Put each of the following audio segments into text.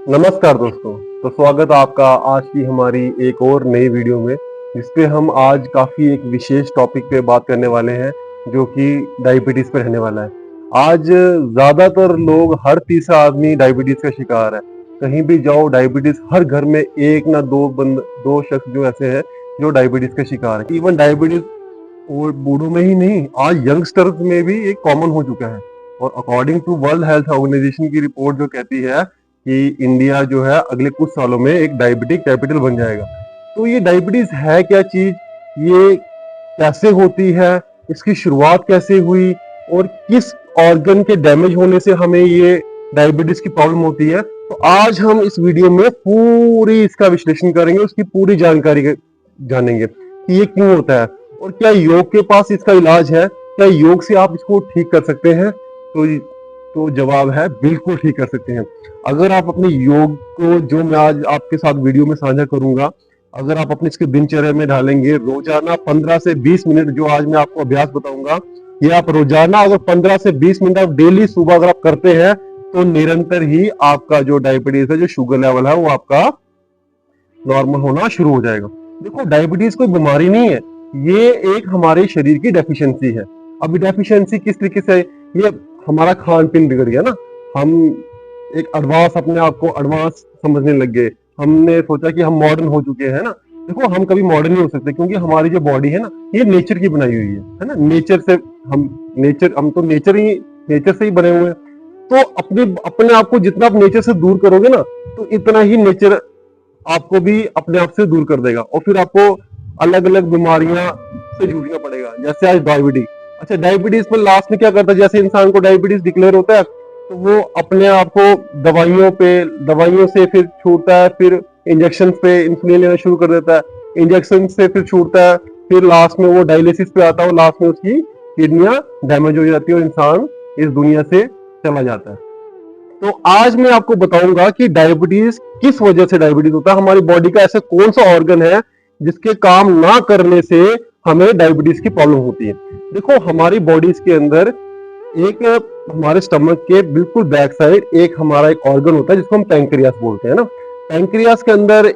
नमस्कार दोस्तों। तो स्वागत है आपका आज की हमारी एक और नई वीडियो में, जिसपे हम आज काफ़ी एक विशेष टॉपिक पे बात करने वाले हैं, जो कि डायबिटीज़ पे रहने वाला है। आज ज़्यादातर लोग, हर तीसरा आदमी डायबिटीज़ का शिकार है। कहीं भी जाओ डायबिटीज़, हर घर में एक ना दो शख्स जो ऐसे हैं जो डायबिटीज़ का शिकार है। इवन डायबिटीज़ और बूढ़ों में ही नहीं, आज यंगस्टर्स में भी एक कॉमन हो चुका है। और according to World Health Organization की रिपोर्ट जो कहती है कि इंडिया जो है अगले कुछ सालों में एक डायबिटिक कैपिटल बन जाएगा। तो ये डायबिटीज है क्या चीज, ये कैसे होती है, इसकी शुरुआत कैसे हुई और किस ऑर्गन के डैमेज होने से हमें ये डायबिटीज की प्रॉब्लम होती है, तो आज हम इस वीडियो में पूरी इसका विश्लेषण करेंगे, उसकी पूरी जानकारी जानेंगे कि ये क्यों होता है और क्या योग के पास इसका इलाज है, क्या योग से आप इसको ठीक कर सकते हैं। तो जवाब है बिल्कुल ठीक कर सकते हैं। अगर आप अपने योग को, जो मैं आज आपके साथ वीडियो में साझा करूंगा, अगर आप अपने इसके दिनचर्या में डालेंगे, रोजाना 15 से 20 मिनट जो आज मैं आपको अभ्यास बताऊंगा, ये आप रोजाना अगर 15 से 20 मिनट आप डेली सुबह अगर आप करते हैं, तो निरंतर ही आपका जो डायबिटीज है, जो शुगर लेवल है, वो आपका नॉर्मल होना शुरू हो जाएगा। देखो, डायबिटीज कोई बीमारी नहीं है, ये एक हमारे शरीर की डेफिशिएंसी है। अभी डेफिशिएंसी किस तरीके से, ये हमारा खान पीन बिगड़ गया ना, हम एक एडवांस, अपने आप को एडवांस समझने लग गए, हमने सोचा कि हम मॉडर्न हो चुके हैं ना। देखो, हम कभी मॉडर्न नहीं हो सकते, क्योंकि हमारी जो बॉडी है ना, ये नेचर की बनाई हुई है ना। नेचर से हम तो नेचर से ही बने हुए हैं। तो अपने आप को जितना आप नेचर से दूर करोगे ना, तो इतना ही नेचर आपको भी अपने आप से दूर कर देगा, और फिर आपको अलग अलग बीमारियां से जूझना पड़ेगा। जैसे आज डायबिटीज, अच्छा, डायबिटीज पर लास्ट में क्या करता है, जैसे इंसान को डायबिटीज डिक्लेयर होता है, तो वो अपने आप को दवाइयों से फिर छूटता है, फिर इंजेक्शन पे इंसुलिन लेना शुरू कर देता है, इंजेक्शन से फिर छूटता है, फिर लास्ट में वो डायलिसिस पे आता है, और लास्ट में उसकी किडनियां डैमेज हो जाती है और इंसान इस दुनिया से चला जाता है। तो आज मैं आपको बताऊंगा कि डायबिटीज किस वजह से डायबिटीज होता है, हमारी बॉडी का ऐसा कौन सा ऑर्गन है जिसके काम ना करने से हमें डायबिटीज की प्रॉब्लम होती है। देखो, हमारी बॉडीज के अंदर एक, हमारे स्टमक के बिल्कुल बैक साइड एक हमारा एक ऑर्गन होता है जिसको हम पैंक्रियास बोलते हैं ना। पैंक्रियास के अंदर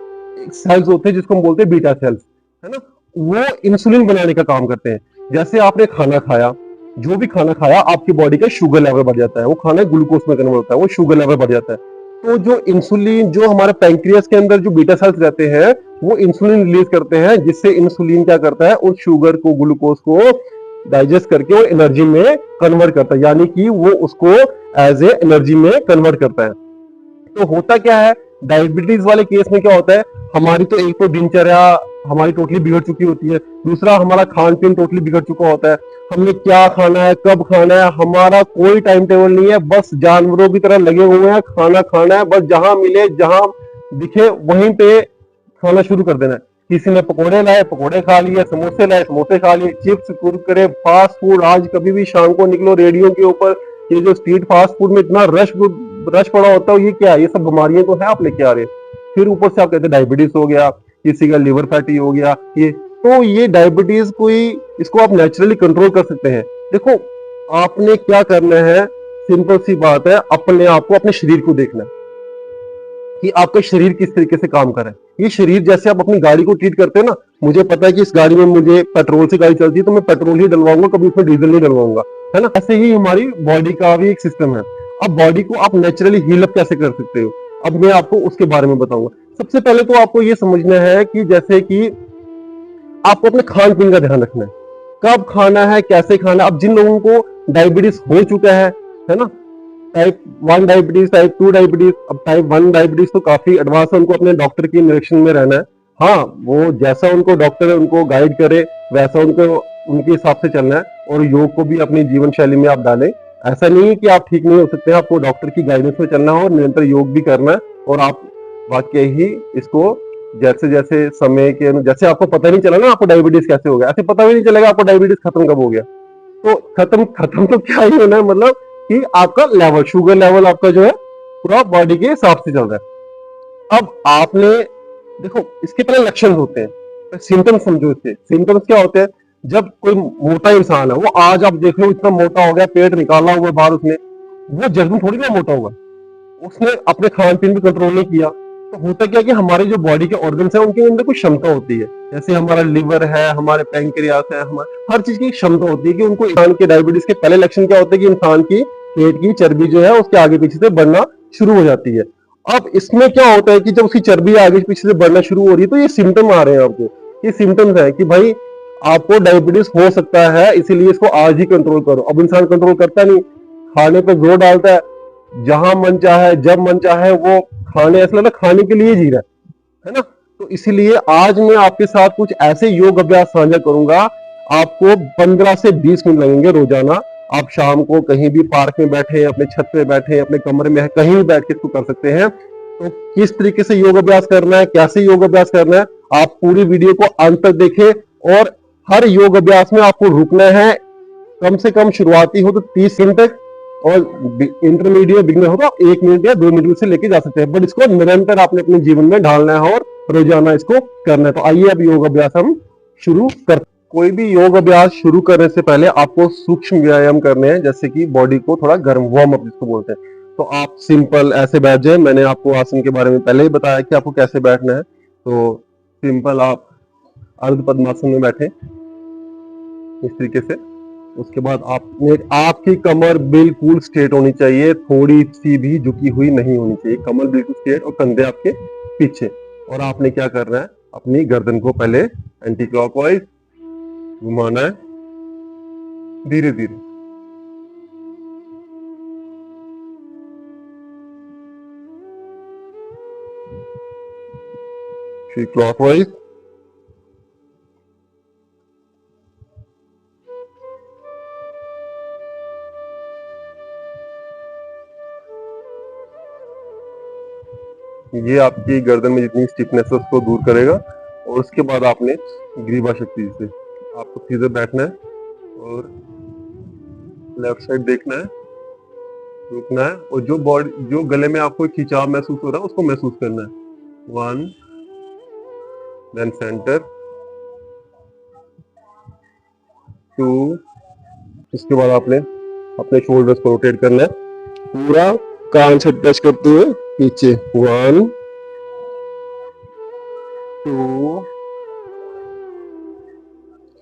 सेल्स होते हैं जिसको हम बोलते हैं बीटा सेल्स, है ना। वो इंसुलिन बनाने का काम करते हैं। जैसे आपने खाना खाया, जो भी खाना खाया, आपकी बॉडी का शुगर लेवल बढ़ जाता है, वो खाना ग्लूकोज में कन्वर्ट होता है, वो शुगर लेवल बढ़ जाता है। तो जो इंसुलिन, जो हमारे पैंक्रियास के अंदर जो बीटा सेल्स रहते हैं, वो इंसुलिन रिलीज करते हैं, जिससे इंसुलिन क्या करता है, उस शुगर को, ग्लूकोज को डाइजेस्ट करके वो एनर्जी में कन्वर्ट करता है, यानी कि वो उसको एज ए एनर्जी में कन्वर्ट करता है। तो होता क्या है डायबिटीज वाले केस में, क्या होता है, हमारी तो एक तो दिनचर्या हमारी टोटली बिगड़ चुकी होती है, दूसरा हमारा खान पीन टोटली बिगड़ चुका होता है। हमने क्या खाना है, कब खाना है, हमारा कोई टाइम टेबल नहीं है, बस जानवरों की तरह लगे हुए हैं, खाना खाना है, बस जहां मिले, जहां दिखे वहीं पे खाना शुरू कर देना है। किसी ने पकोड़े लाए, पकोड़े खा लिए, समोसे लाए, समोसे खा लिए, चिप्स, कुरकुरे, फास्ट फूड। आज कभी भी शाम को निकलो, रेडियो के ऊपर ये जो स्ट्रीट फास्ट फूड में इतना रश पड़ा होता है, ये क्या है, ये सब बीमारियां तो है आप लेके आ रहे हैं। फिर ऊपर से आप कहते हैं डायबिटीज हो गया, किसी का लिवर फैटी हो गया, ये डायबिटीज कोई, इसको आप नेचुरली कंट्रोल कर सकते हैं। देखो, आपने क्या करना है, सिंपल सी बात है, अपने आप को, अपने शरीर को देखना है कि आपका शरीर किस तरीके से काम कर रहा है। ये शरीर, जैसे आप अपनी गाड़ी को ट्रीट करते हैं ना, मुझे पता है कि इस गाड़ी में मुझे पेट्रोल से गाड़ी चलती है, तो मैं पेट्रोल ही डलवाऊंगा, कभी उसमें डीजल नहीं डलवाऊंगा, है ना। ऐसे ही हमारी बॉडी का भी एक सिस्टम है। अब बॉडी को आप नेचुरली हील अप कैसे कर सकते हो, अब मैं आपको उसके बारे में बताऊंगा। सबसे पहले तो आपको ये समझना है कि जैसे कि आपको अपने खान पीन का ध्यान रखना है, कब खाना है, कैसे खाना। अब जिन लोगों को डायबिटीज हो चुका है ना, टाइप 1 डायबिटीज, टाइप 2 डायबिटीज, अब टाइप 1 डायबिटीज तो काफी एडवांस है, उनको अपने डॉक्टर की निरीक्षण में रहना है। हाँ, वो जैसा उनको डॉक्टर उनको गाइड करे, वैसा उनको उनके हिसाब से चलना है, और योग को भी अपनी जीवन शैली में आप डालें। ऐसा नहीं है कि आप ठीक नहीं हो सकते हैं, आपको डॉक्टर की गाइडेंस में चलना हो और निरंतर योग भी करना है, और आप वाकई ही इसको जैसे जैसे समय के, जैसे आपको पता नहीं चला ना आपको डायबिटीज कैसे हो गया, ऐसे पता भी नहीं चलेगा आपको डायबिटीज खत्म कब हो गया। तो खत्म तो क्या ही होना है, मतलब कि आपका लेवल, शुगर लेवल आपका जो है पूरा बॉडी के हिसाब से चल रहा है। अब आपने देखो, इसके पहले लक्षण होते हैं, सिम्टम्स समझो। इसके सिम्टम्स क्या होते हैं, जब कोई मोटा इंसान है, वो आज आप देख लो इतना मोटा हो गया, पेट निकाला हुआ बाहर उसने, वो जज्म थोड़ी ना मोटा होगा, उसने अपने खान पीन पे कंट्रोल नहीं किया, तो होता क्या कि हमारे जो बॉडी के ऑर्गन्स है उनके अंदर कुछ क्षमता होती है, जैसे हमारा लिवर है, हमारे पैंक्रियास है, हमारे हर चीज की क्षमता होती है कि उनको, इंसान के डायबिटीज के पहले लक्षण क्या होते हैं कि इंसान की पेट की चर्बी जो है उसके आगे पीछे से बढ़ना शुरू हो जाती है। अब इसमें क्या होता है कि जब उसकी चर्बी आगे पीछे से बढ़ना शुरू हो रही है तो ये सिम्टम आ रहे हैं आपको, ये सिम्टम्स है कि भाई आपको डायबिटीज हो सकता है, इसीलिए इसको आज ही कंट्रोल करो। अब इंसान कंट्रोल करता नहीं, खाने पर जोर डालता है, जहां मन चाहे जब मन चाहे वो खाने, ऐसा लगता है खाने के लिए जी रहा है ना। तो इसीलिए आज मैं आपके साथ कुछ ऐसे योग अभ्यास साझा करूंगा, आपको 15 से 20 मिनट लगेंगे रोजाना। आप शाम को कहीं भी पार्क में बैठे, अपने छत पे बैठे, अपने कमरे में कहीं भी बैठ के इसको कर सकते हैं। तो किस तरीके से योग अभ्यास करना है, कैसे योग अभ्यास करना है, आप पूरी वीडियो को अंत तक देखें। और हर योग अभ्यास में आपको रुकना है, कम से कम शुरुआती हो तो 30 सेकंड तक, और इंटरमीडिएट बिगनर हो तो 1 मिनट या 2 मिनट से लेके जा सकते हैं, बट इसको निरंतर आपने अपने जीवन में ढालना है और रोजाना इसको करना है। तो आइए अब योग अभ्यास हम शुरू कर। कोई भी योग अभ्यास शुरू करने से पहले आपको सूक्ष्म व्यायाम करने हैं, जैसे कि बॉडी को थोड़ा गर्म, वार्म अप जिसको बोलते हैं। तो आप सिंपल ऐसे बैठ जाए, मैंने आपको आसन के बारे में पहले ही बताया कि आपको कैसे बैठना है। तो सिंपल आप अर्ध पद्मासन में बैठे इस तरीके से। उसके बाद आपने, आपकी कमर बिल्कुल स्ट्रेट होनी चाहिए, थोड़ी सी भी झुकी हुई नहीं होनी चाहिए, कमर बिल्कुल स्ट्रेट और कंधे आपके पीछे। और आपने क्या करना है, अपनी गर्दन को पहले एंटी क्लॉकवाइज घुमाना है, धीरे धीरे। फिर क्लॉकवाइज, ये आपकी गर्दन में जितनी स्टिफनेस है उसको दूर करेगा। और उसके बाद आपने ग्रीवा शक्ति से आपको सीधे बैठना है और लेफ्ट साइड देखना है, रुकना है, और जो बॉडी, जो गले में आपको खिंचाव महसूस हो रहा है उसको महसूस करना है। 1, देन सेंटर, 2, उसके बाद आपने अपने शोल्डर्स को रोटेट करना है पूरा कान से टच करते हुए पीछे। 1, 2,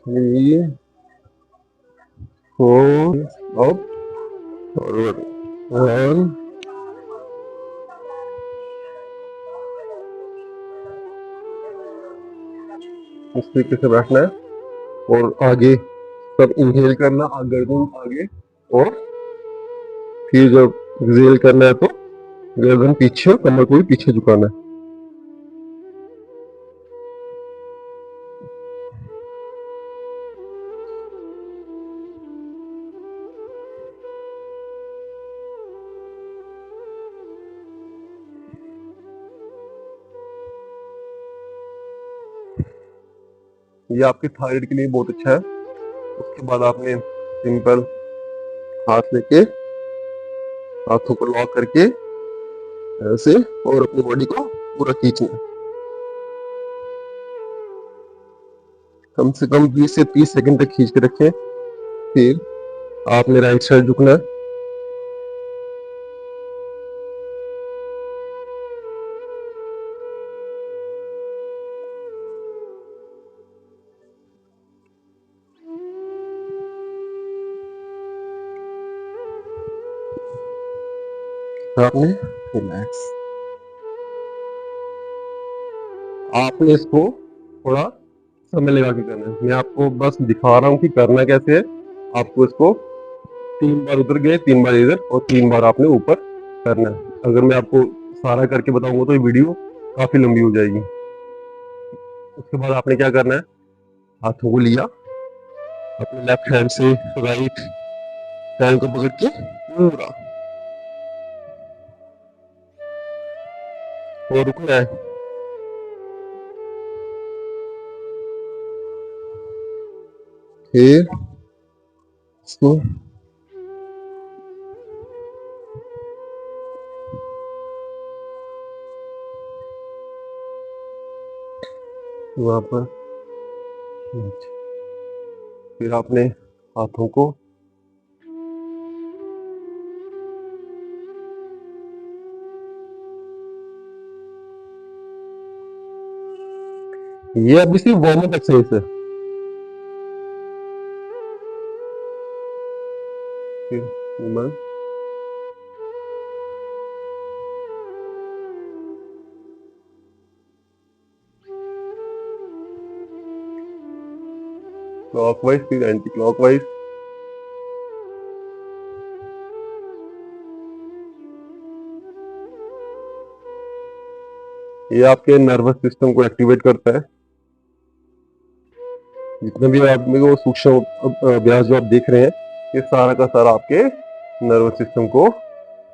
3, 4, अप, फॉरवर्ड, 1, इस तरीके से बैठना है। और आगे सब इनहेल करना, गर्दन आगे, और फिर जब एक्सहेल करना है तो गर्दन पीछे, कमर को भी पीछे झुकाना है। ये आपके थायराइड के लिए बहुत अच्छा है। उसके बाद आपने सिंपल हाथ लेके, हाथों को लॉक करके ऐसे, और अपनी बॉडी को पूरा खींचना है, कम से कम 20 से 30 सेकंड तक खींच के रखें। फिर आपने राइट साइड झुकना है, आपने रिलैक्स। आपने इसको थोड़ा समय लगा के करना है, मैं आपको बस दिखा रहा हूँ कि करना कैसे है। आपको इसको 3 बार उधर गए, 3 बार इधर, और 3 बार आपने ऊपर करना है। अगर मैं आपको सारा करके बताऊंगा तो ये वीडियो काफी लंबी हो जाएगी। उसके बाद आपने क्या करना है, हाथों को लिया, अपने लेफ्ट हैंड से राइट हैंड को पकड़ के पूरा, और रुकना है। फिर इसको वहां पर, फिर आपने हाथों को ये अभी सिर्फ वार्म अप एक्सरसाइज है। फिर movement, क्लॉकवाइज फिर एंटी क्लॉकवाइज। ये आपके नर्वस सिस्टम को एक्टिवेट करता है। जितने भी आप में वो सूक्ष्म अभ्यास जो आप देख रहे हैं, ये सारा का सारा आपके नर्वस सिस्टम को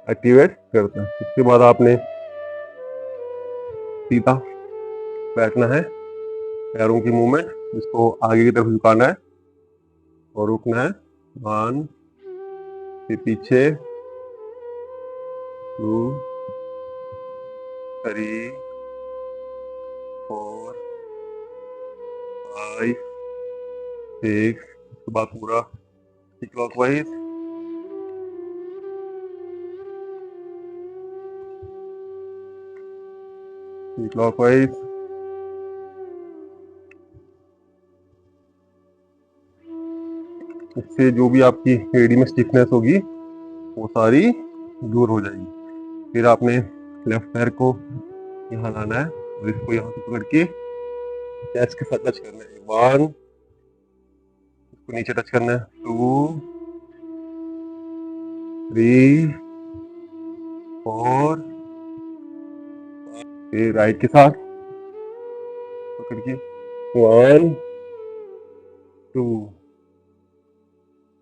एक्टिवेट करता है। इसके बाद आपने सीधा बैठना है, पैरों की मूवमेंट जिसको आगे की तरफ झुकाना है और रुकना है। 1, फिर पीछे 2, 3, 4, 5, 6। उसके बाद पूरा क्लॉकवाइज, क्लॉकवाइज। इससे जो भी आपकी एड़ी में स्टिफनेस होगी वो सारी दूर हो जाएगी। फिर आपने लेफ्ट पैर को यहाँ लाना है और इसको यहाँ से पकड़ के चेस्ट के साथ टच करना है। 1, इसको नीचे टच करना है। 2, 3, 4, फिर राइट के साथ पकड़ के 1, 2,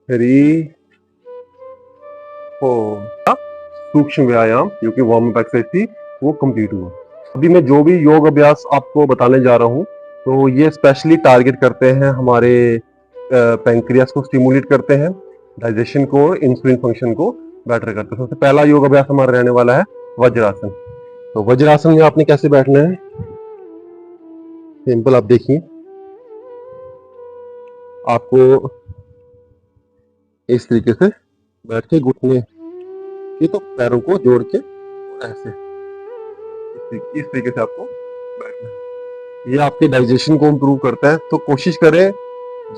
3, 4। सूक्ष्म व्यायाम जो कि वार्म अप एक्सरसाइज थी वो कंप्लीट हुआ। अभी मैं जो भी योग अभ्यास आपको बताने जा रहा हूँ तो ये स्पेशली टारगेट करते हैं हमारे पैंक्रियास को स्टिमुलेट करते हैं, डाइजेशन को और इंसुलिन फंक्शन को बेटर करते हैं। सबसे पहला योग अभ्यास हमारा रहने वाला है वज्रासन। तो वज्रासन में आपने कैसे बैठना है, सिंपल आप देखिए। आपको इस तरीके से बैठ के घुटने के तो पैरों को जोड़ के ऐसे इस तरीके से आपको बैठना है। ये आपके डाइजेशन को इम्प्रूव करता है। तो कोशिश करें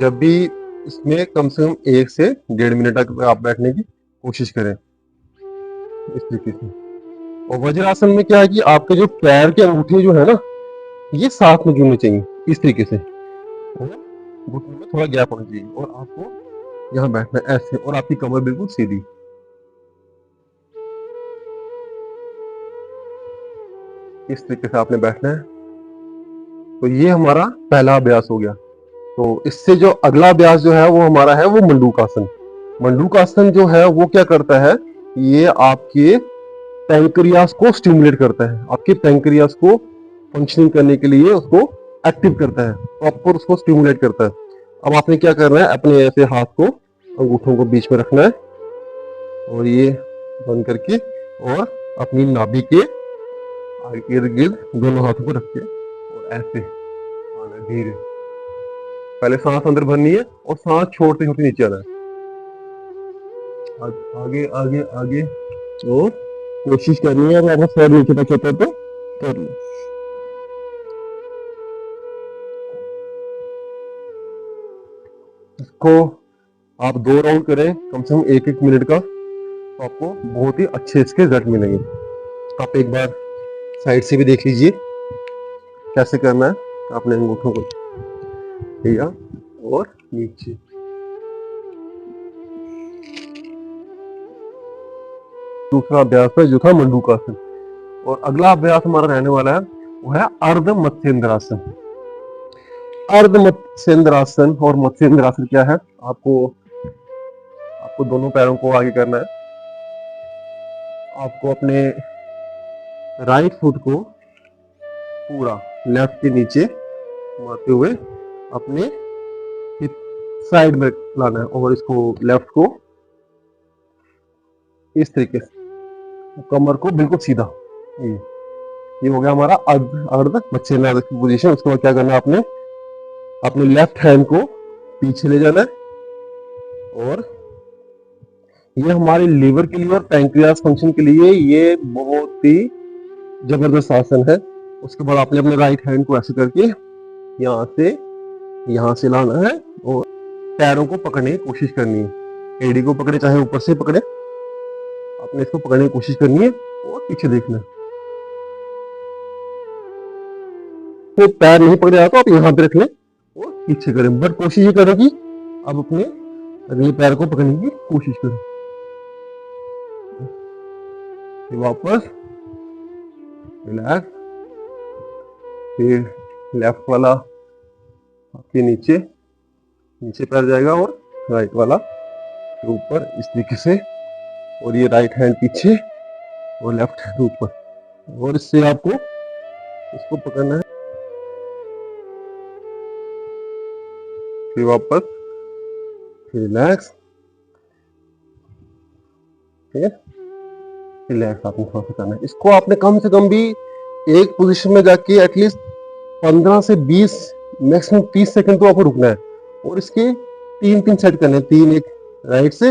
जब भी इसमें कम से कम 1 से 1.5 मिनट तक आप बैठने की कोशिश करें इस तरीके से। और वज्रासन में क्या है कि आपके जो पैर के अंगूठे जो है ना, ये साथ में जुड़ने चाहिए इस तरीके से, और घुटने में थोड़ा गैप होना चाहिए और आपको यहाँ बैठना है ऐसे, और आपकी कमर बिल्कुल सीधी। इस तरीके से आपने बैठना है। तो ये हमारा पहला अभ्यास हो गया। तो इससे जो अगला अभ्यास जो है वो हमारा है वो मंडूकासन। मंडूकासन जो है वो क्या करता है, ये आपके पैंक्रियास को स्टिमुलेट करता है, आपके पैंक्रियास को फंक्शनिंग करने के लिए उसको एक्टिव करता है, प्रॉपर उसको स्टिमुलेट करता है। अब आपने क्या करना है, अपने ऐसे हाथ को अंगूठों को बीच में रखना है और ये बंद करके और अपनी नाभि के इर्द गिर्द दोनों हाथों को रख के और ऐसे आना धीरे। पहले सांस अंदर भरनी है और सांस छोड़ते छोड़ते नीचे आना है, आगे आगे आगे। और कोशिश करनी है अगर सर नीचे तक होता है तो कर लो। इसको आप 2 राउंड करें कम से कम 1-1 मिनट का, तो आपको बहुत ही अच्छे इसके रिजल्ट मिलेंगे। आप एक बार साइड से भी देख लीजिए कैसे करना है। आपने अंगूठों को लिया और नीचे, दूसरा अभ्यास है जो था मंडूकासन। और अगला अभ्यास हमारा रहने वाला है वो है अर्ध मत्स्येंद्रासन। अर्ध मत्स्येंद्रासन और मत्स्येंद्रासन क्या है, आपको दोनों पैरों को आगे करना है। आपको अपने राइट फुट को पूरा लेफ्ट के नीचे घुमाते हुए अपने हिप साइड में लाना है और इसको लेफ्ट को इस तरीके से, कमर को बिल्कुल सीधा। ये हो गया हमारा अर्ध मत्स्येंद्रासन की पोजीशन। उसके बाद क्या करना है, आपने अपने लेफ्ट हैंड को पीछे ले जाना है और ये हमारे लीवर के लिए और पैंक्रियास फंक्शन के लिए ये बहुत ही जबरदस्त आसन है। उसके बाद आपने अपने राइट हैंड को ऐसे करके यहाँ से लाना है और पैरों को पकड़ने की कोशिश करनी है। एड़ी को पकड़े चाहे ऊपर से पकड़े, आपने इसको पकड़ने की कोशिश करनी है और पीछे देखना है। तो पैर नहीं पकड़े जाए तो आप यहाँ पे रख लें और पीछे करें, बट कोशिश ये करें कि अब अपने अगले पैर को पकड़ने की कोशिश करें। फिर वापस रिलैक्स, फिर लेफ्ट वाला आपके नीचे पैर जाएगा और राइट वाला ऊपर इस तरीके से, और ये राइट हैंड पीछे और लेफ्ट हैंड ऊपर, और इससे आपको इसको पकड़ना है। फिर वापस रिलैक्स, रिलैक्स आपने थोड़ा सा करना है। इसको आपने कम से कम भी एक पोजीशन में जाके एटलीस्ट 15 से 20 मैक्सिमम 30 सेकंड तो आपको रुकना है, और इसके 3 सेट करने हैं, 3 एक राइट से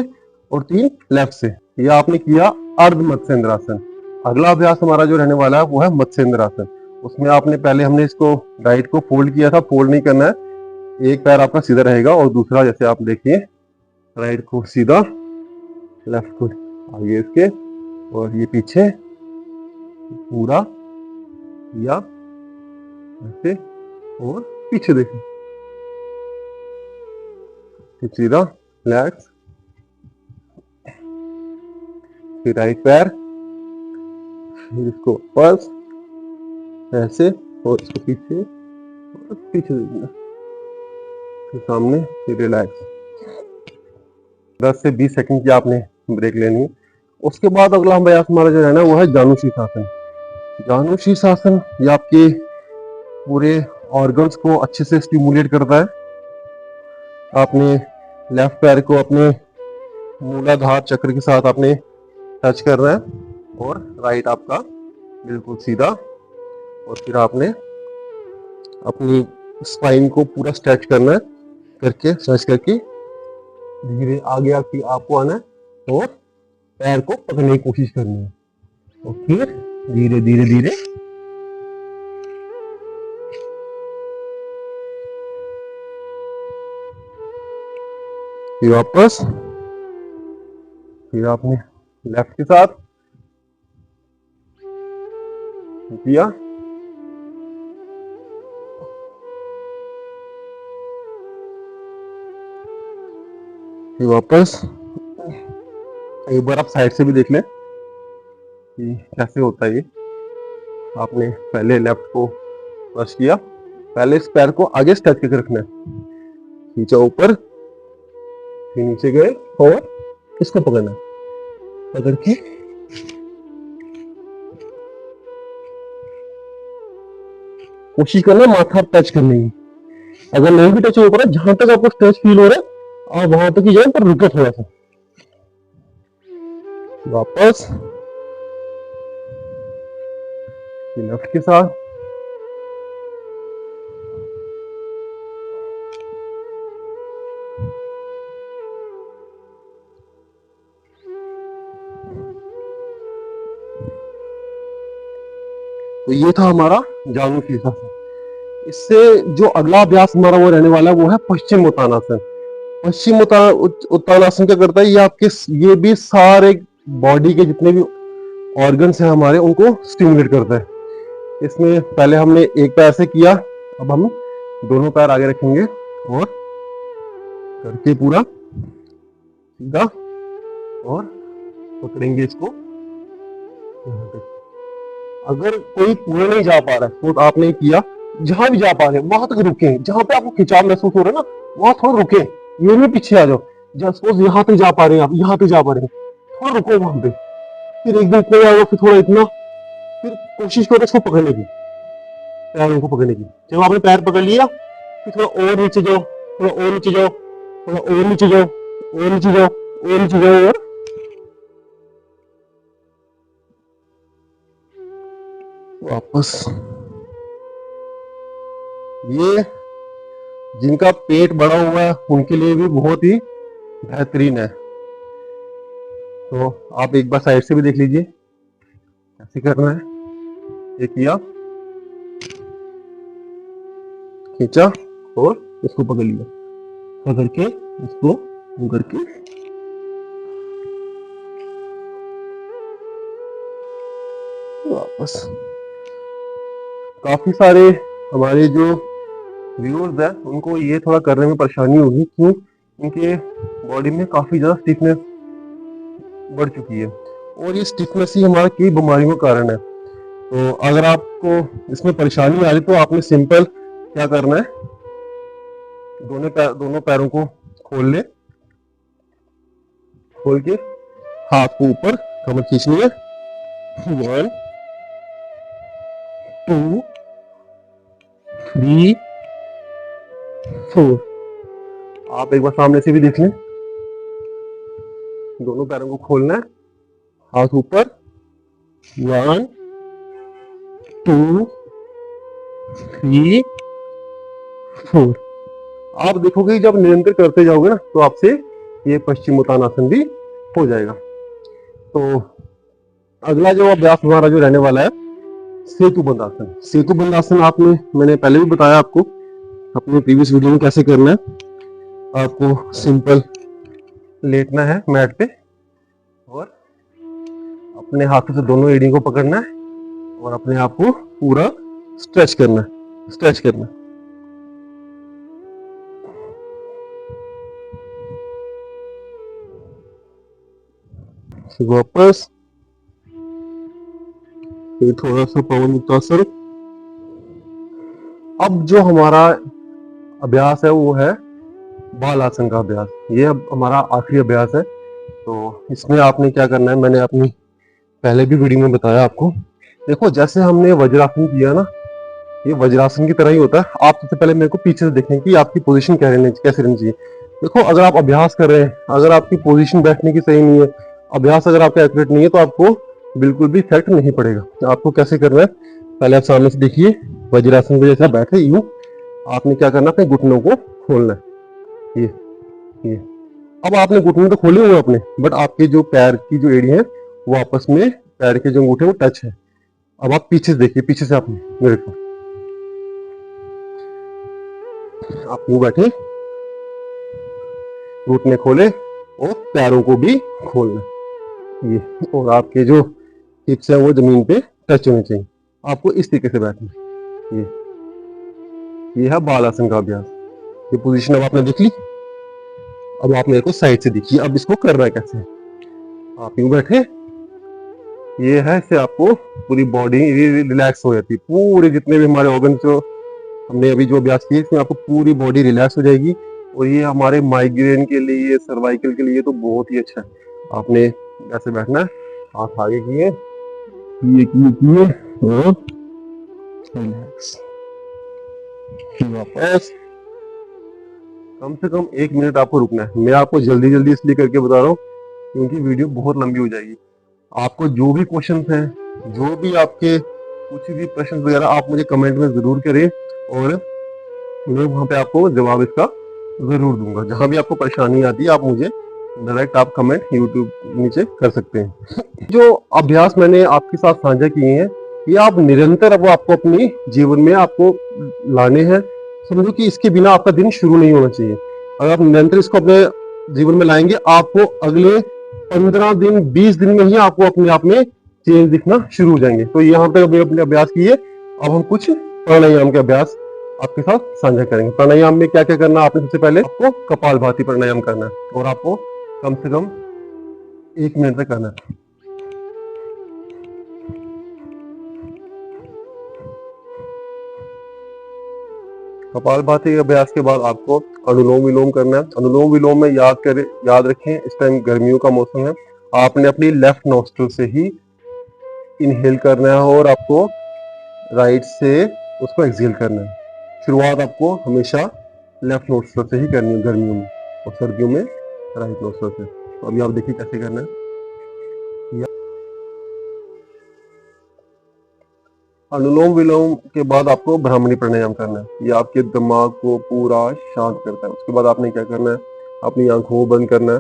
और 3 लेफ्ट से। ये आपने किया अर्ध मत्स्येंद्रासन। अगला अभ्यास हमारा जो रहने वाला है वो है मत्स्येंद्रासन। उसमें आपने पहले हमने इसको राइट को फोल्ड किया था, फोल्ड नहीं करना है, एक पैर आपका सीधा रहेगा और दूसरा जैसे आप देखिए राइट को सीधा, लेफ्ट को आगे इसके, और ये पीछे पूरा या ऐसे और पीछे देखें, सीधा रिलैक्स, फिर राइट पैर, फिर इसको वापस ऐसे और इसको पीछे और पीछे देखना, फिर सामने, फिर रिलैक्स। 10 से 20 सेकंड की आपने ब्रेक लेनी है। उसके बाद अगला अभ्यास हमारा जो रहना है वो है जानु शीर्षासन। जानु शीर्षासन ये आपके पूरे ऑर्गन्स को अच्छे से स्टिमुलेट करता है। आपने लेफ्ट पैर को अपने मूलाधार चक्र के साथ आपने टच करना है और राइट आपका बिल्कुल सीधा, और फिर आपने अपनी स्पाइन को पूरा स्ट्रेच करना है, करके स्ट्रेच करके धीरे आगे आपको आना है और पैर को पकड़ने की कोशिश करनी है, और फिर धीरे धीरे धीरे फिर वापस, फिर आपने लेफ्ट के साथ किया, फिर वापस। एक बार आप साइड से भी देख लें कि कैसे होता है ये। आपने पहले लेफ्ट को पुश किया, पहले इस पैर को आगे स्ट्रेच करके रखना है, खींचा ऊपर, फिर नीचे गए और इसको पकड़ना है, पकड़ के कोशिश करना माथा टच करने की। अगर नहीं भी टच हो पा रहा, जहां तक आपको स्ट्रेच फील हो रहा है आप वहां तक ही जाए, पर रुके थोड़ा सा। वापस लेफ्ट के साथ, तो ये था हमारा जानु शीर्षासन। इससे जो अगला अभ्यास हमारा वो रहने वाला है वो है पश्चिम उत्तानासन। पश्चिम उत्तानासन क्या करता है, ये आपके ये भी सारे बॉडी के जितने भी ऑर्गन्स हैं हमारे उनको स्टिमुलेट करता है। इसमें पहले हमने एक पैर से किया, अब हम दोनों पैर आगे रखेंगे और करके पूरा सीधा और पकड़ेंगे इसको। अगर कोई पूरा नहीं जा पा रहा है तो आपने किया, जहां भी जा पा रहे हैं वहां तक रुके, जहां पे आपको खिंचाव महसूस हो रहा है ना वहां थोड़ा रुके, ये नहीं पीछे आ जाओ। जब सपोज यहाँ तक जा पा रहे हैं, आप यहाँ तक जा पा रहे हैं, थोड़ा रुको वहां पे, फिर एकदम इतना जाओ, फिर थोड़ा इतना, फिर कोशिश करो इसको पकड़ने की, पैरों को पकड़ने की। जब आपने पैर पकड़ लिया फिर थोड़ा और नीचे जाओ, थोड़ा और नीचे जाओ, थोड़ा और नीचे जाओ, और नीचे जाओ, और नीचे जाओ, और वापस। ये जिनका पेट बड़ा हुआ है उनके लिए भी बहुत ही बेहतरीन है। तो आप एक बार साइड से भी देख लीजिए कैसे करना है। ये किया, खींचा और इसको पकड़ लिया, पकड़ के इसको करके वापस। काफी सारे हमारे जो व्यूअर्स हैं उनको ये थोड़ा करने में परेशानी होगी, क्यों? उनके बॉडी में काफी ज्यादा स्टिफनेस बढ़ चुकी है और ये स्टिफनेस ही हमारा कई बीमारियों का कारण है। तो अगर आपको इसमें परेशानी आ रही तो आपने सिंपल क्या करना है, दोनों पैरों को खोल ले, खोल के हाथ को ऊपर कमर खींचनी है। 1 2 3 4। आप एक बार सामने से भी देख लें। दोनों पैरों को खोलना है, हाथ ऊपर। 1 2 3 4। आप देखोगे जब निरंतर करते जाओगे ना तो आपसे ये पश्चिमोत्तानासन भी हो जाएगा। तो अगला जो अभ्यास हमारा जो रहने वाला है सेतुबंध आसन। सेतुबंध आसन मैंने पहले भी बताया आपको अपने प्रीवियस वीडियो में कैसे करना है। आपको सिंपल लेटना है मैट पे और अपने हाथों से दोनों एड़ी को पकड़ना है और अपने आप को पूरा स्ट्रेच करना है। वापस फिर थोड़ा सा पवन मुक्तासन। अब जो हमारा अभ्यास है वो है बाल आसन का अभ्यास। ये अब हमारा आखिरी अभ्यास है। तो इसमें आपने क्या करना है, मैंने अपनी पहले भी वीडियो में बताया आपको। देखो जैसे हमने वज्रासन किया ना, ये वज्रासन की तरह ही होता है। आप सबसे पहले मेरे को पीछे से देखें कि आपकी पोजीशन कैसे रहनी चाहिए। देखो अगर आप अभ्यास कर रहे हैं, अगर आपकी पोजीशन बैठने की सही नहीं है, अभ्यास अगर आपका एक्यूरेट नहीं है तो आपको बिल्कुल भी इफेक्ट नहीं पड़ेगा। आपको कैसे करना है, पहले आप सामने से देखिए वज्रासन को जैसा बैठे यूं आपने क्या करना है, अपने घुटनों को खोलना है। ये अब आपने घुटने तो खोले हुए अपने, बट आपके जो पैर की जो एड़ी है वो आपस में पैर के जो अंगूठे वो टच है। अब आप पीछे से देखिए, पीछे से आपने मेरे को आप यूं बैठे, घुटने खोले और पैरों को भी खोलना ये, और आपके जो हिप्स है वो जमीन पे टच होने चाहिए। आपको इस तरीके से बैठना। ये है बाल आसन का अभ्यास। ये पोजीशन अब आपने देख ली। अब आप मेरे को साइड से देखिए, अब इसको करना है कैसे। आप यूं बैठे, ये है, इससे आपको पूरी बॉडी रिलैक्स हो जाती है। पूरे जितने भी हमारे ऑर्गन जो हमने अभी जो अभ्यास किए इसमें आपको पूरी बॉडी रिलैक्स हो जाएगी। और ये हमारे माइग्रेन के लिए, सर्वाइकल के लिए तो बहुत ही अच्छा है। आपने ऐसे बैठना है, हाथ आगे किए और रिलैक्स। वापस कम से कम 1 मिनट आपको रुकना है। मैं आपको जल्दी जल्दी इसलिए करके बता रहा हूँ क्योंकि वीडियो बहुत लंबी हो जाएगी। आपको जो भी क्वेश्चन हैं, जो भी आपके कुछ भी प्रश्न वगैरह, आप मुझे कमेंट में जरूर करें और मैं वहां पे आपको जवाब इसका जरूर दूंगा। जहां भी आपको परेशानी आती है आप मुझे डायरेक्ट आप कमेंट यूट्यूब नीचे कर सकते हैं। जो अभ्यास मैंने आपके साथ साझा किए हैं ये आप निरंतर अब आपको अपनी जीवन में आपको लाने हैं। समझो कि इसके बिना आपका दिन शुरू नहीं होना चाहिए। अगर आप निरंतर इसको अपने जीवन में लाएंगे, आपको अगले 15 दिन 20 दिन में ही आपको अपने आप में चेंज दिखना शुरू हो जाएंगे। तो यहाँ पे अभी अपने अभ्यास किए। अब हम कुछ प्राणायाम के अभ्यास आपके साथ साझा करेंगे। प्राणायाम में क्या क्या करना है, आपने सबसे पहले आपको कपालभाति प्राणायाम करना है और आपको कम से कम 1 मिनट तक करना है। कपालभाति के अभ्यास के बाद आपको अनुलोम विलोम करना है। अनुलोम विलोम में याद रखें इस टाइम गर्मियों का मौसम है, आपने अपनी लेफ्ट नोस्ट्रल से ही इनहेल करना है और आपको राइट से उसको एक्सहेल करना है। शुरुआत आपको हमेशा लेफ्ट नोस्ट्रल से ही करनी है गर्मियों में, और सर्दियों में राइट नोस्ट्रल से। तो अभी आप देखिए कैसे करना है। अनुलोम विलोम के बाद आपको ब्राह्मणी प्राणायाम करना है। ये आपके दिमाग को पूरा शांत करता है। उसके बाद आपने क्या करना है, अपनी आंखों को बंद करना है,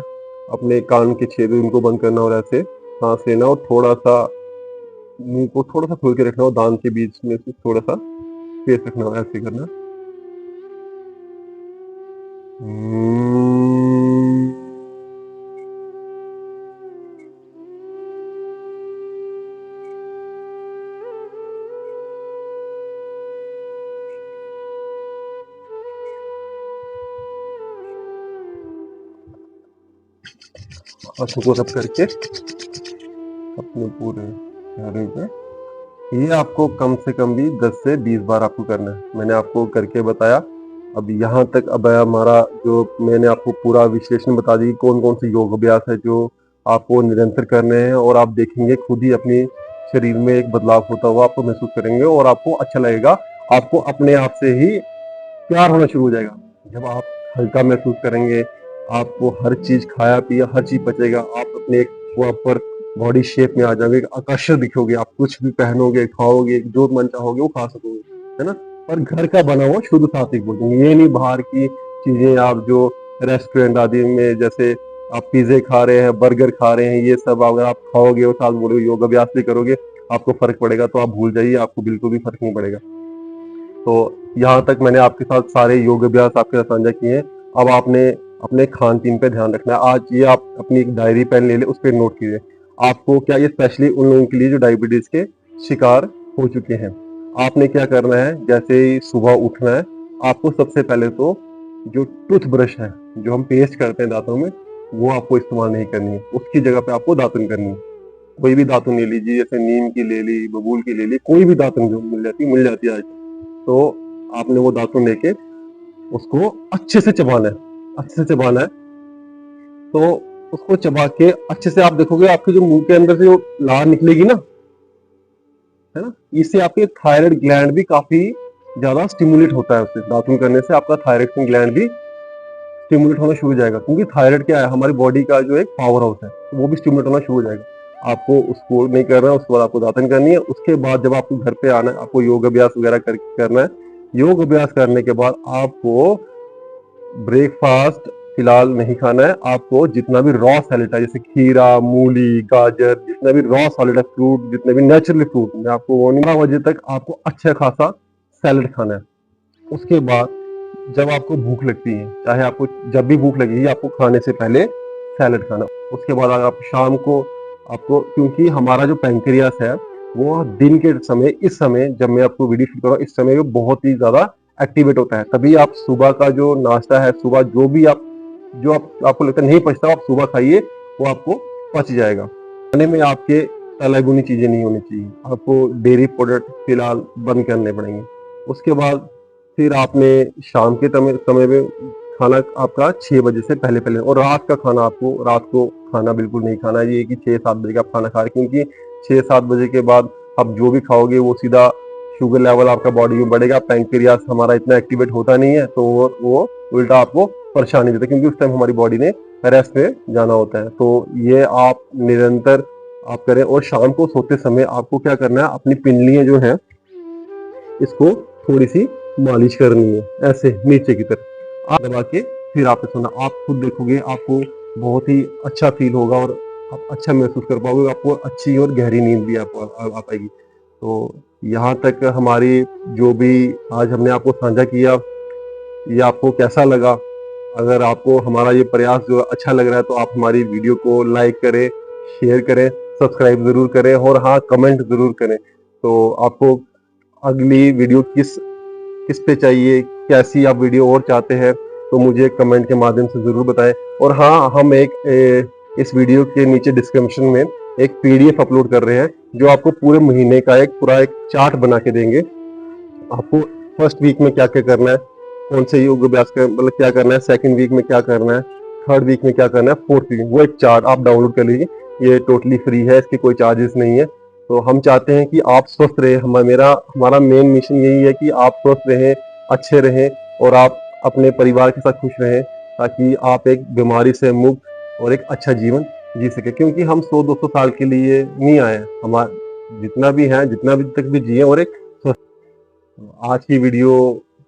अपने कान के छेद उनको बंद करना और ऐसे सांस लेना और थोड़ा सा मुंह को थोड़ा सा खोल के रखना और दांत के बीच में से थोड़ा सा स्पेस रखना और ऐसे करना। हाथों को रब करके अपने पूरे चेहरे पे, ये आपको कम से कम भी 10 से 20 बार आपको करना है। मैंने आपको करके बताया। अब यहाँ तक अब हमारा जो मैंने आपको पूरा विश्लेषण बता दी कौन कौन से योग अभ्यास है जो आपको निरंतर करने हैं, और आप देखेंगे खुद ही अपनी शरीर में एक बदलाव होता हुआ आपको महसूस करेंगे और आपको अच्छा लगेगा। आपको अपने आप से ही प्यार होना शुरू हो जाएगा। जब आप हल्का महसूस करेंगे, आपको हर चीज खाया पिया हर चीज बचेगा, आप अपने एक प्रॉपर बॉडी शेप में आ जाओगे, आकर्षक दिखोगे, आप कुछ भी पहनोगे खाओगे जो मन चाहोगे वो खा सकोगे, है ना। पर घर का बना हुआ शुद्ध सात्विक भोजन, ये नहीं बाहर की चीजें आप जो रेस्टोरेंट आदि में जैसे आप पिज्जे खा रहे हैं बर्गर खा रहे हैं, ये सब अगर आप खाओगे और साथ बोलोगे योग अभ्यास भी करोगे आपको फर्क पड़ेगा, तो आप भूल जाइए, आपको बिल्कुल भी फर्क नहीं पड़ेगा। तो यहाँ तक मैंने आपके साथ सारे योग अभ्यास आपके साथ साझा किए हैं। अब आपने अपने खान पीन पे ध्यान रखना है। आज ये आप अपनी एक डायरी पेन ले ले, उस पर नोट कीजिए। आपको क्या, ये स्पेशली उन लोगों के लिए जो डायबिटीज के शिकार हो चुके हैं। आपने क्या करना है, जैसे ही सुबह उठना है आपको सबसे पहले तो जो टूथब्रश है जो हम पेस्ट करते हैं दांतों में, वो आपको इस्तेमाल नहीं करनी है। उसकी जगह पे आपको दातुन करनी है। कोई भी दातुन ले लीजिए, जैसे नीम की ले ली, बबूल की ले ली, कोई भी दातुन जो मिल जाती है आज। तो आपने वो दातुन लेके उसको अच्छे से चबाना है, अच्छे से चबाना है। तो उसको चबा के अच्छे से आप देखोगे आपके जो मुंह के अंदर से जो लार निकलेगी ना, है ना, इससे आपके थायराइड ग्लैंड भी काफी ज्यादा स्टिमुलेट होता है। उससे दातुन करने से आपका थायराइड ग्लैंड भी स्टिमुलेट होना शुरू हो जाएगा, क्योंकि थायराइड क्या है, हमारी बॉडी का जो एक पावर हाउस है, तो वो भी स्टिमुलेट होना शुरू हो जाएगा। आपको उसको नहीं करना है, उसके बाद आपको दातन करनी है। उसके बाद जब आपको घर पे आना है, आपको योग अभ्यास वगैरह करना है। योग अभ्यास करने के बाद आपको ब्रेकफास्ट फिलहाल नहीं खाना है। आपको जितना भी रॉ सैलेड है, जैसे खीरा, मूली, गाजर, जितना भी रॉ सैलेड है, फ्रूट, जितने भी नेचुरली फ्रूट, मैं आपको 12 बजे तक आपको अच्छा खासा सैलेड खाना है। उसके बाद जब आपको भूख लगती है, चाहे आपको जब भी भूख लगेगी, आपको खाने से पहले सैलेड खाना। उसके बाद अगर आप शाम को आपको, क्योंकि हमारा जो पैंक्रियास है वो दिन के समय, इस समय जब मैं आपको वीडियो शूट कर रहा हूँ, इस समय वो बहुत ही ज्यादा एक्टिवेट होता है। तभी आप सुबह का जो नाश्ता है, सुबह जो भी आपको लगता है नहीं पचता, आप सुबह खाइए, वो आपको पच जाएगा। खाने में आपके तला भुनी चीजें नहीं होनी चाहिए। आपको डेयरी प्रोडक्ट फिलहाल बंद करने पड़ेंगे। उसके बाद फिर आपने शाम के समय में खाना आपका 6 बजे से पहले पहले, और रात का खाना आपको रात को खाना बिल्कुल नहीं खाना है। ये कि 6-7 बजे का आप खाना खा रहे, क्योंकि 6-7 बजे के बाद आप जो भी खाओगे वो सीधा शुगर लेवल आपका बॉडी में बढ़ेगा। पैंक्रियास हमारा इतना एक्टिवेट होता नहीं है, तो वो उल्टा आपको परेशानी देता है, क्योंकि उस टाइम हमारी बॉडी ने रेस्ट में जाना होता है। तो ये आप निरंतर आप करें। और शाम को सोते समय आपको क्या करना है, अपनी पिंडलियां जो है इसको थोड़ी सी मालिश करनी है, ऐसे नीचे की तरफ आप दबा के फिर आपने सोना। आप खुद देखोगे आपको बहुत ही अच्छा फील होगा और आप अच्छा महसूस कर पाओगे, आपको अच्छी और गहरी नींद भी आ पाएगी। तो यहाँ तक हमारी जो भी आज हमने आपको साझा किया, ये आपको कैसा लगा? अगर आपको हमारा ये प्रयास जो अच्छा लग रहा है तो आप हमारी वीडियो को लाइक करें, शेयर करें, सब्सक्राइब जरूर करें, और हाँ, कमेंट जरूर करें। तो आपको अगली वीडियो किस पे चाहिए, कैसी आप वीडियो और चाहते हैं, तो मुझे कमेंट के माध्यम से जरूर बताएं। और हाँ, हम इस वीडियो के नीचे डिस्क्रिप्शन में एक पीडीएफ अपलोड कर रहे हैं, जो आपको पूरे महीने का पूरा एक चार्ट बना के देंगे। आपको फर्स्ट वीक में क्या क्या करना है, कौन से योग अभ्यास मतलब क्या करना है, सेकंड वीक में क्या करना है, थर्ड वीक में क्या करना है, फोर्थ वीक, वो एक चार्ट आप डाउनलोड कर लीजिए। ये टोटली फ्री है, इसके कोई चार्जेस नहीं है। तो हम चाहते हैं कि आप स्वस्थ रहें। हमारा मेन मिशन यही है कि आप स्वस्थ रहें, अच्छे रहें, और आप अपने परिवार के साथ खुश रहें, ताकि आप एक बीमारी से मुक्त और एक अच्छा जीवन जी सके। क्योंकि हम 100-200 साल के लिए नहीं आए, हमारा जितना भी है, जितना भी तक भी जिए, और एक स्वस्थ। आज की वीडियो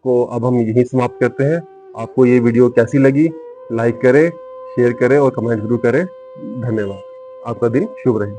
को अब हम यहीं समाप्त करते हैं। आपको ये वीडियो कैसी लगी, लाइक करें, शेयर करें और कमेंट जरूर करें। धन्यवाद। आपका दिन शुभ रहे।